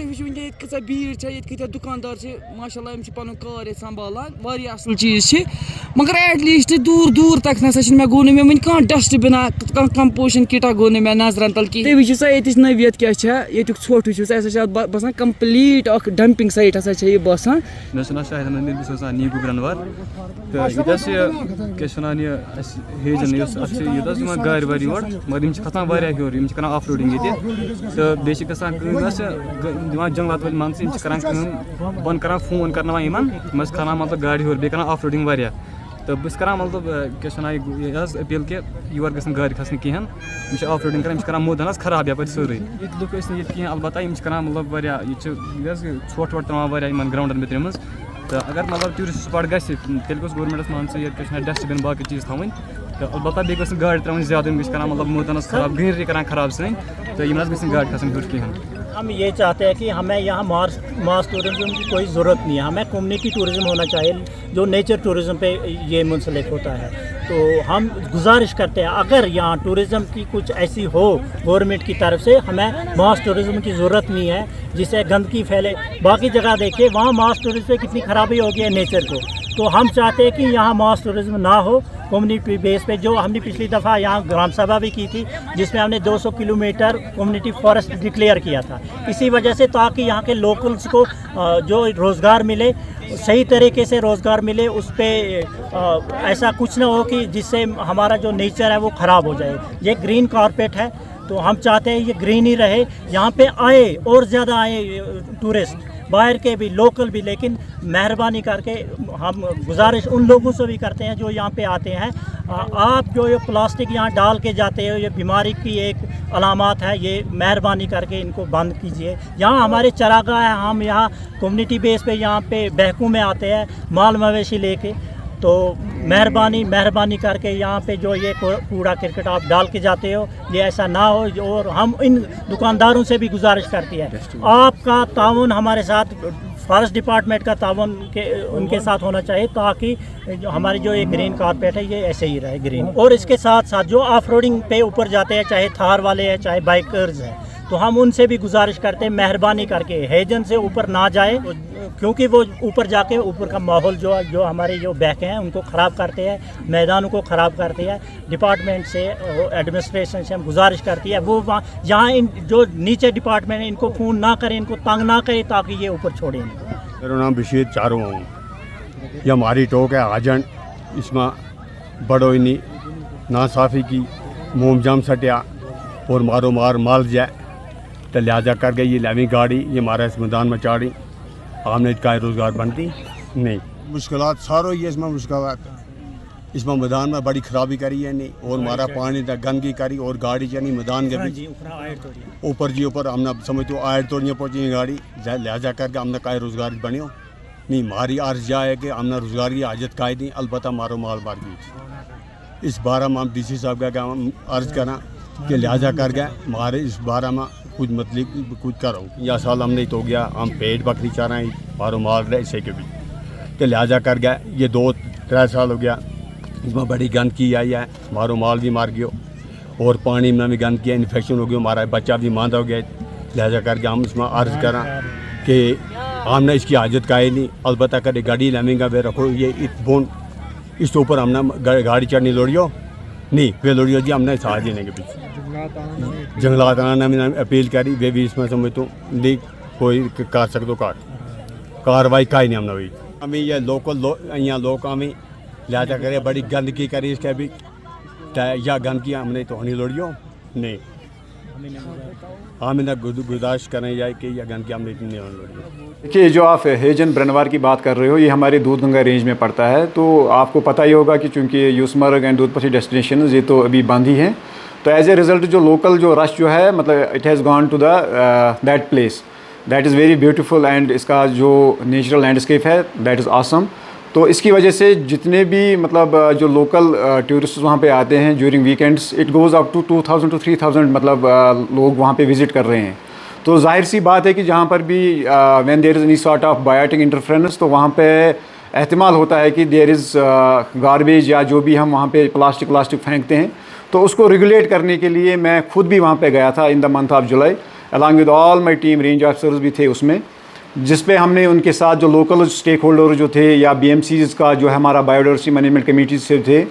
तुम वो कचा भीड़ ये दुकानदार माशाल्लाह पन कार ये संभालान वारिया असल चीज़ मगर एटलीस्ट दूर दूर तक ना मे गो मे वन कह डस्टबिन कंपोजिशन किटा गो मे नजरन तल कहीं वो ये नवियत क्या ये ছোট वो बसान कम्प्लीट डंपिंग साइट हसा बसान मे शाहिद मंदिर बस नीबू ग्रनवार तो ये हेजन गार वार योर मगर खसान वारिया हेर कर ऑफ रोडिंग तो बे दिवान जंगलात वाल मान बन कर फोन कर मस खाना मतलब गाड़ी हेर बे ऑफ रोडिंग वारिया तो बस कर मतलब क्या अपील कि योर गन गाड़ी खसन कहें ऑफ रोडिंग कर मोदन खराब यप सोरे लुक कहें अलबत् कर मतलब वारिया छोट वोट तरान वारिया ग्राउंडन में त्रेम तो अगर मतलब टूरिस्ट स्पॉट गि गवर्नमेंटस मान ये डस्टबिन बाकी चीज़ थवन तो अलबत् बे गाड़ी त्रावन ज्यादा कर मतलब मोदन खराब ग्रीनरी कर खराब सन तो यम गई गाड़ी खसन हूर कहें। हम ये चाहते हैं कि हमें यहाँ मास टूरिज्म की कोई ज़रूरत नहीं है, हमें कम्युनिटी टूरिज्म होना चाहिए जो नेचर टूरिज्म पे ये मुंसलिक होता है। तो हम गुजारिश करते हैं अगर यहाँ टूरिज़म की कुछ ऐसी हो गवर्नमेंट की तरफ से, हमें मास टूरिज़म की ज़रूरत नहीं है जिससे गंदगी फैले। बाकी जगह देखिए वहाँ मास टूरिज्म पे कितनी ख़राबी हो गई है नेचर को, तो हम चाहते हैं कि यहाँ मास टूरिज्म ना हो, कम्युनिटी बेस पे। जो हमने पिछली दफ़ा यहाँ ग्राम सभा भी की थी जिसमें हमने 200 किलोमीटर कम्युनिटी फॉरेस्ट डिक्लेयर किया था, इसी वजह से ताकि यहाँ के लोकल्स को जो रोज़गार मिले, सही तरीके से रोज़गार मिले, उस पर ऐसा कुछ ना हो कि जिससे हमारा जो नेचर है वो ख़राब हो जाए। ये ग्रीन कारपेट है तो हम चाहते हैं ये ग्रीन ही रहे, यहाँ पे आए और ज़्यादा आए टूरिस्ट, बाहर के भी लोकल भी, लेकिन मेहरबानी करके हम गुजारिश उन लोगों से भी करते हैं जो यहाँ पे आते हैं, आप जो ये प्लास्टिक यहाँ डाल के जाते हो, ये बीमारी की एक अलामत है, ये मेहरबानी करके इनको बंद कीजिए। यहाँ हमारे चरागाह है, हम यहाँ कम्युनिटी बेस पे यहाँ पे बहकू में आते हैं माल मवेशी लेके, तो मेहरबानी करके यहाँ पे जो ये कूड़ा करकट आप डाल के जाते हो ये ऐसा ना हो। और हम इन दुकानदारों से भी गुजारिश करती है आपका ताउन हमारे साथ, फॉरेस्ट डिपार्टमेंट का ताउन उनके साथ होना चाहिए ताकि हमारी जो ये ग्रीन कारपेट है ये ऐसे ही रहे ग्रीन। और इसके साथ साथ जो ऑफ रोडिंग पे ऊपर जाते हैं, चाहे थार वाले हैं चाहे बाइकर्स हैं, तो हम उनसे भी गुजारिश करते हैं मेहरबानी करके हेजन से ऊपर ना जाए, क्योंकि वो ऊपर जाके ऊपर का माहौल जो हमारे जो बहके हैं उनको ख़राब करते हैं, मैदानों को ख़राब करते हैं। डिपार्टमेंट से एडमिनिस्ट्रेशन से हम गुजारिश करती है वो वहाँ यहाँ इन जो नीचे डिपार्टमेंट है इनको फ़ोन ना करें, इनको तंग ना करें ताकि ये ऊपर छोड़ें। मेरा नाम बशीर चारों हूँ, ये हमारी टोक है आजन, इसमें बड़ो इनी ना साफ़ी की मोम जाम सटिया और मारो मार माल जाए, तो लिहाजा कर गई ये लवी गाड़ी ये हमारा इस मैदान में चाड़ी, हमने इसका रोज़गार बनती नहीं। मुश्किलात सारों ही इसमें मुश्किलात, इसमें मैदान में बड़ी खराबी करी है नहीं, और हमारा पानी तक गंदगी करी और गाड़ी यानी मैदान के भी ऊपर जी ऊपर हमने समझ तो आयर तोड़ियाँ पहुँची गाड़ी, लिहाजा करके हमने का रोज़गार बनो नहीं। हमारी अर्ज यह है कि हमने रोज़गार की हाजत कायद नहीं, अलबत्ता मारो माल बार की इस बारे में हम DC साहब का अर्ज करा कि लिहाजा कर गए हमारे इस बारे में कुछ मतलब कुछ करो। या साल हमने तो गया हम पेट बकरी चाह रहे हैं मारो माल रहे इसे के भी, तो लिहाजा कर गया ये 2-3 साल हो गया इसमें बड़ी गंदगी आई है, मारो माल भी मार गयो और पानी में भी गंदगी इन्फेक्शन हो गया, हमारा बच्चा भी मांदा हो गया। लिहाजा करके हम इसमें अर्ज करा कि हमने इसकी हाजत का ही नहीं, अलबत्ता कर गाड़ी लमेंगा वे रखो ये बोन इस ऊपर हमने गाड़ी चढ़नी लोड़ियो नहीं वे लोड़ियो जी हमने साथ देने के पीछे जंगलात आना मैंने अपील करी वे भी इसमें समझ तो नहीं कोई कर सकते कार्रवाई का ही नहीं हमने हुई। हमें ये लोकल यहाँ लोग हमें लिहाजा करे बड़ी गंदगी करी इसके भी या गंदगी हमने तो होनी लोड़ियो नहीं, हमें गुजारिश करनी जाए कि यह गंदगी हमने इतनी नहीं होनी लोड़ियो। देखिए जो आप हेजन ब्रनवार की बात कर रहे हो ये हमारे दूधगंगा रेंज में पड़ता है, तो आपको पता ही होगा कि चूँकि यूसमर्ग एंड दूधपथी डेस्टिनेशन ये तो अभी बंद ही हैं, तो एज ए रिज़ल्ट जो लोकल जो रश जो है मतलब it has gone to the that place that is very beautiful and इसका जो नेचुरल लैंडस्केप है दैट इज़ ऑसम। तो इसकी वजह से जितने भी मतलब जो लोकल टूरिस्ट वहाँ पे आते हैं during weekends it goes up to 2000 to 3000 मतलब लोग वहाँ पे विज़िट कर रहे हैं। तो जाहिर सी बात है कि जहाँ पर भी when there is any sort of biotic interference तो वहाँ पे एहतिमाल होता है कि देयर इज़ गार्बेज या जो भी हम वहाँ पे प्लास्टिक फेंकते हैं, तो उसको रेगुलेट करने के लिए मैं खुद भी वहाँ पे गया था in the month of July along with all my team, range officers भी थे उसमें, जिस पे हमने उनके साथ जो लोकल स्टेक होल्डर जो थे या BMCs का जो है हमारा बायोडाइवर्सिटी मैनेजमेंट कमेटी से थे,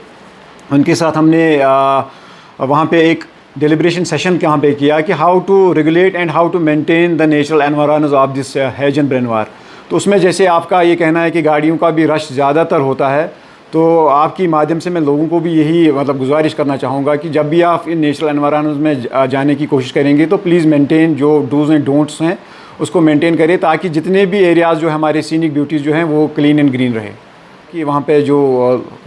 उनके साथ हमने वहाँ पे एक डेलिब्रेशन सेशन यहाँ पे किया कि how to regulate and how to maintain the natural environment of this हेजन ब्रेनवार। तो उसमें जैसे आपका ये कहना है कि गाड़ियों का भी रश ज़्यादातर होता है, तो आपकी माध्यम से मैं लोगों को भी यही मतलब गुजारिश करना चाहूँगा कि जब भी आप इन नेचुरल एनवायरनमेंट में जाने की कोशिश करेंगे तो प्लीज़ मेंटेन जो डूज़ एंड डोंट्स हैं उसको मेंटेन करें, ताकि जितने भी एरियाज़ जो हमारे सीनिक ब्यूटीज़ जो हैं वो क्लीन एंड ग्रीन रहे। कि वहाँ पे जो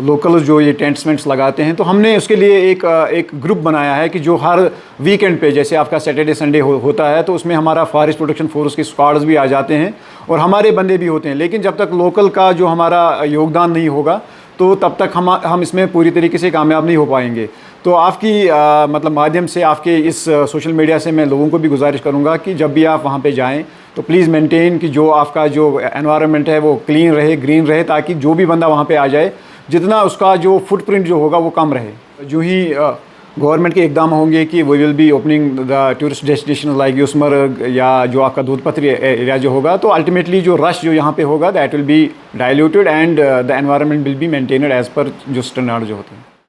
लोकल जो ये टेंट्स वेंट्स लगाते हैं, तो हमने उसके लिए एक ग्रुप बनाया है कि जो हर वीकेंड पे, जैसे आपका सैटरडे संडे होता है, तो उसमें हमारा फॉरेस्ट प्रोटेक्शन फोर्स के स्क्वाड्स भी आ जाते हैं और हमारे बंदे भी होते हैं। लेकिन जब तक लोकल का जो हमारा योगदान नहीं होगा तो तब तक हम इसमें पूरी तरीके से कामयाब नहीं हो पाएंगे। तो आपकी मतलब माध्यम से, आपके इस सोशल मीडिया से मैं लोगों को भी गुजारिश करूंगा कि जब भी आप वहां पे जाएं तो प्लीज़ मेंटेन कि जो आपका जो एनवायरनमेंट है वो क्लीन रहे, ग्रीन रहे, ताकि जो भी बंदा वहां पे आ जाए जितना उसका जो फुटप्रिंट जो होगा वो कम रहे। जो ही गवर्नमेंट के इकदाम होंगे कि we will be opening the tourist destination like Yusmarg या जो आपका दूधपत्री एरिया जो होगा, तो अल्टीमेटली जो रश जो यहाँ पे होगा that will be diluted and the environment will be maintained as per जो स्टैंडर्ड जो होते हैं।